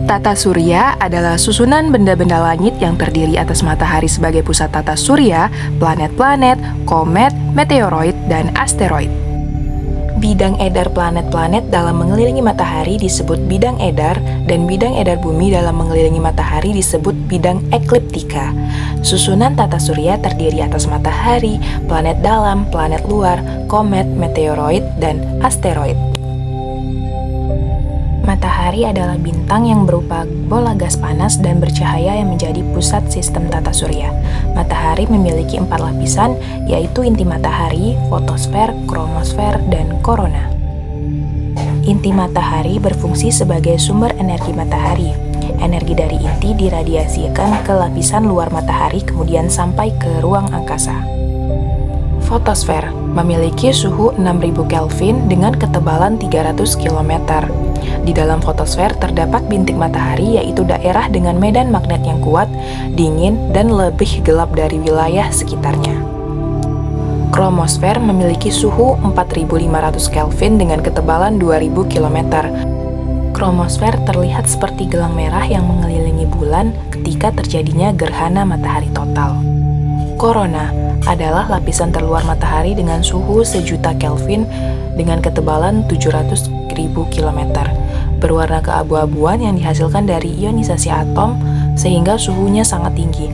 Tata surya adalah susunan benda-benda langit yang terdiri atas matahari sebagai pusat tata surya, planet-planet, komet, meteoroid, dan asteroid. Bidang edar planet-planet dalam mengelilingi matahari disebut bidang edar, dan bidang edar bumi dalam mengelilingi matahari disebut bidang ekliptika. Susunan tata surya terdiri atas matahari, planet dalam, planet luar, komet, meteoroid, dan asteroid. Matahari adalah bintang yang berupa bola gas panas dan bercahaya yang menjadi pusat sistem tata surya. Matahari memiliki 4 lapisan, yaitu inti matahari, fotosfer, kromosfer, dan korona. Inti matahari berfungsi sebagai sumber energi matahari. Energi dari inti diradiasikan ke lapisan luar matahari kemudian sampai ke ruang angkasa. Fotosfer memiliki suhu 6000 Kelvin dengan ketebalan 300 km. Di dalam fotosfer terdapat bintik matahari, yaitu daerah dengan medan magnet yang kuat, dingin, dan lebih gelap dari wilayah sekitarnya. Kromosfer memiliki suhu 4500 Kelvin dengan ketebalan 2000 km. Kromosfer terlihat seperti gelang merah yang mengelilingi bulan ketika terjadinya gerhana matahari total. Korona adalah lapisan terluar matahari dengan suhu 1.000.000 Kelvin dengan ketebalan 700.000 km. Berwarna keabu-abuan yang dihasilkan dari ionisasi atom sehingga suhunya sangat tinggi.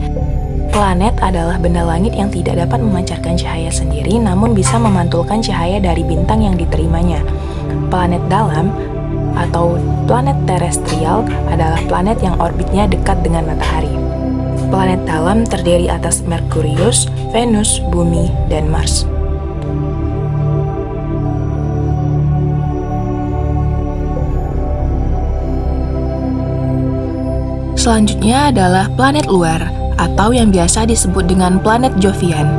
Planet adalah benda langit yang tidak dapat memancarkan cahaya sendiri namun bisa memantulkan cahaya dari bintang yang diterimanya. Planet dalam atau planet terestrial adalah planet yang orbitnya dekat dengan matahari. Planet dalam terdiri atas Merkurius, Venus, Bumi, dan Mars. Selanjutnya adalah planet luar, atau yang biasa disebut dengan planet Jovian.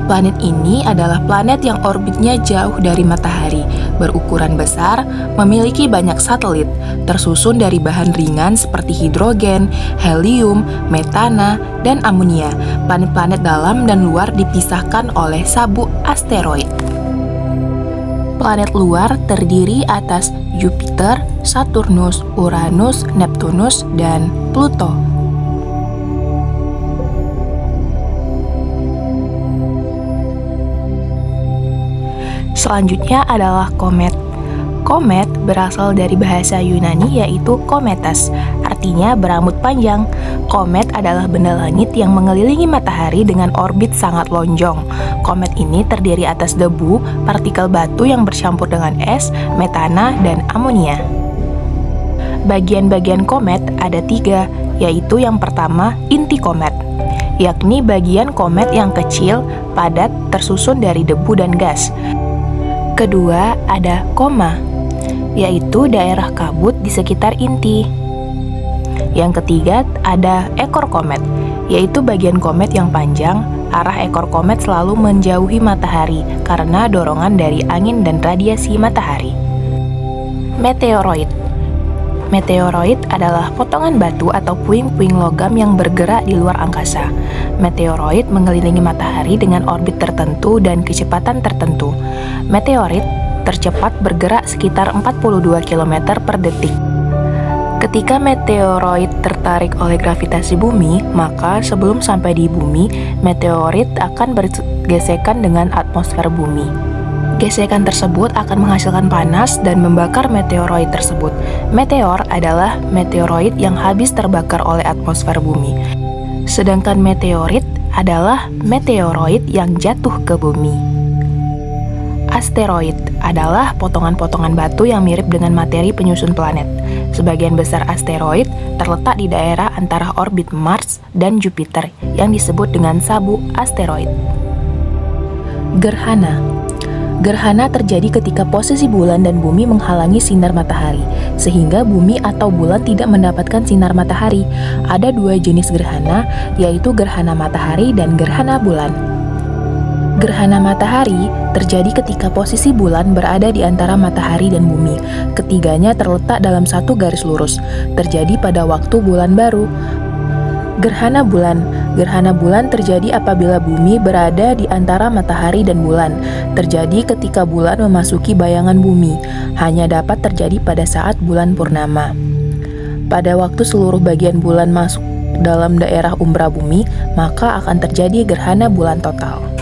Planet ini adalah planet yang orbitnya jauh dari matahari, berukuran besar, memiliki banyak satelit, tersusun dari bahan ringan seperti hidrogen, helium, metana, dan amonia. Planet-planet dalam dan luar dipisahkan oleh sabuk asteroid. Planet luar terdiri atas Jupiter, Saturnus, Uranus, Neptunus, dan Pluto. Selanjutnya adalah komet. Komet berasal dari bahasa Yunani yaitu kometas, artinya berambut panjang. Komet adalah benda langit yang mengelilingi matahari dengan orbit sangat lonjong. Komet ini terdiri atas debu, partikel batu yang bercampur dengan es, metana, dan amonia. Bagian-bagian komet ada 3, yaitu yang pertama inti komet, yakni bagian komet yang kecil, padat, tersusun dari debu dan gas. Kedua ada koma, yaitu daerah kabut di sekitar inti. Yang ketiga ada ekor komet, yaitu bagian komet yang panjang. Arah ekor komet selalu menjauhi matahari karena dorongan dari angin dan radiasi matahari. Meteoroid. Meteoroid adalah potongan batu atau puing-puing logam yang bergerak di luar angkasa. Meteoroid mengelilingi matahari dengan orbit tertentu dan kecepatan tertentu. Meteorit tercepat bergerak sekitar 42 km per detik. Ketika meteoroid tertarik oleh gravitasi bumi, maka sebelum sampai di bumi, meteorit akan bergesekan dengan atmosfer bumi. Gesekan tersebut akan menghasilkan panas dan membakar meteoroid tersebut. Meteor adalah meteoroid yang habis terbakar oleh atmosfer bumi. Sedangkan meteorit adalah meteoroid yang jatuh ke bumi. Asteroid adalah potongan-potongan batu yang mirip dengan materi penyusun planet. Sebagian besar asteroid terletak di daerah antara orbit Mars dan Jupiter yang disebut dengan sabuk asteroid. Gerhana. Gerhana terjadi ketika posisi bulan dan bumi menghalangi sinar matahari, sehingga bumi atau bulan tidak mendapatkan sinar matahari. Ada 2 jenis gerhana, yaitu gerhana matahari dan gerhana bulan. Gerhana matahari terjadi ketika posisi bulan berada di antara matahari dan bumi. Ketiganya terletak dalam satu garis lurus, terjadi pada waktu bulan baru. Gerhana bulan. Gerhana bulan terjadi apabila bumi berada di antara matahari dan bulan. Terjadi ketika bulan memasuki bayangan bumi. Hanya dapat terjadi pada saat bulan purnama. Pada waktu seluruh bagian bulan masuk dalam daerah umbra bumi, maka akan terjadi gerhana bulan total.